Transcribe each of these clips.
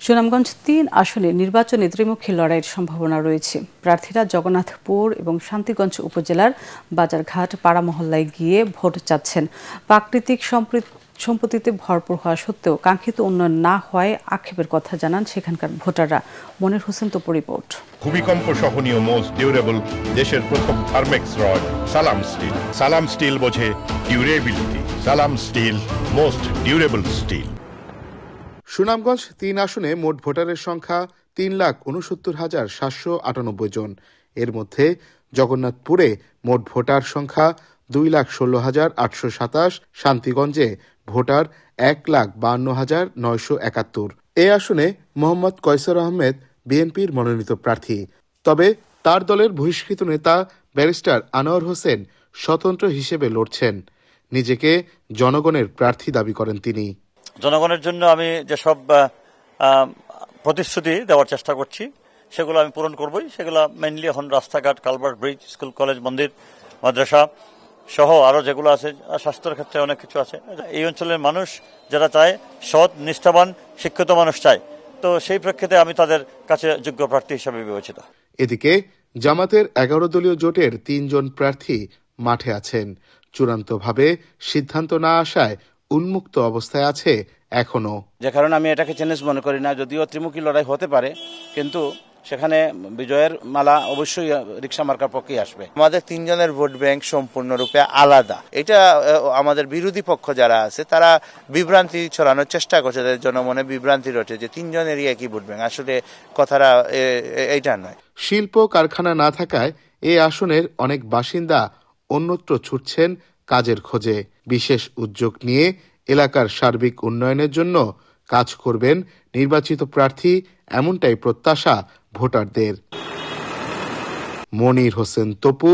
সুনামগঞ্জ ৩ আসনে নির্বাচনে ত্রিমুখী লড়াইয়ের সম্ভাবনা রয়েছে। প্রার্থীরা জগন্নাথপুর এবং শান্তিগঞ্জ উপজেলার বাজারঘাট পাড়া মহল্লায় গিয়ে ভোট চাচ্ছেন। প্রাকৃতিক সম্পত্তিতে ভরপুর হওয়া সত্ত্বেও কাঙ্ক্ষিত উন্নয়ন না হওয়ায় আক্ষেপের কথা জানান সেখানকার ভোটাররা। মনির হোসেন তপু রিপোর্ট। ভূমিকম্প সহনীয় মোস্ট ডিউরেবল দেশের প্রথম thermex rod Salam steel. Salam steel বোঝে durability. Salam steel most durable steel. Sunamganj ৩ আসনে মোট ভোটারের সংখ্যা ৩,৬৯,৭৯৮ জন। এর মধ্যে জগন্নাথপুরে মোট ভোটার সংখ্যা 2,16,827, শান্তিগঞ্জে ভোটার 1,52,971। এ আসনে মোহাম্মদ কয়সর আহমেদ বিএনপির মনোনীত প্রার্থী। তবে তার দলের বহিষ্কৃত নেতা ব্যারিস্টার আনোয়ার হোসেন স্বতন্ত্র হিসেবে লড়ছেন। নিজেকে জনগণের প্রার্থী দাবি করেন তিনি। জনগণের জন্য আমি যেসব প্রতিশ্রুতি দেওয়ার চেষ্টা করছি সেগুলো আমি পূরণ করবই। সেগুলো মেইনলি এখন রাস্তাঘাট, কালভার্ট, ব্রিজ, স্কুল, কলেজ, মন্দির, মাদ্রাসা সহ আরো যেগুলো আছে, স্বাস্থ্যের ক্ষেত্রে অনেক কিছু আছে। এই অঞ্চলের মানুষ যারা চায়, সৎ, নিষ্ঠাবান, শিক্ষিত মানুষ চায়, তো সেই প্রেক্ষিতে আমি তাদের কাছে যোগ্য প্রার্থী হিসেবে বিবেচিত। এদিকে জামাতের 11 দলীয় জোটের 3 জন প্রার্থী মাঠে আছেন। চূড়ান্তভাবে সিদ্ধান্ত না আসায় উন্মুক্ত অবস্থায় আছে এখনো। যে কারণে আমি এটাকে চ্যালেঞ্জ মনে করি না, যদিও ত্রিমুখী লড়াই হতে পারে, কিন্তু সেখানে বিজয়ের মালা অবশ্যই রিকশা মার্কার পক্ষেই আসবে। আমাদের 3 জনের ভোট ব্যাংক সম্পূর্ণরূপে আলাদা। এটা আমাদের বিরোধী পক্ষ যারা আছে তারা বিভ্রান্তি ছড়ানোর চেষ্টা করছে, তাদের জনমনে বিভ্রান্তি রয়েছে যে 3 জনেরই একই ভোট ব্যাংক। আসলে কথাটা এইটা নয়। শিল্প কারখানা না থাকায় এই আসনের অনেক বাসিন্দা অন্যত্র ছুটছেন কাজের খোঁজে। বিশেষ উদ্যোগ নিয়ে এলাকার সার্বিক উন্নয়নের জন্য কাজ করবেন নির্বাচিত প্রার্থী, এমনটাই প্রত্যাশা ভোটারদের। মনির হোসেন তপু,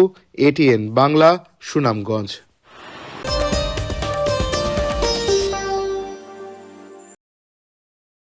এটিএন বাংলা, সুনামগঞ্জ।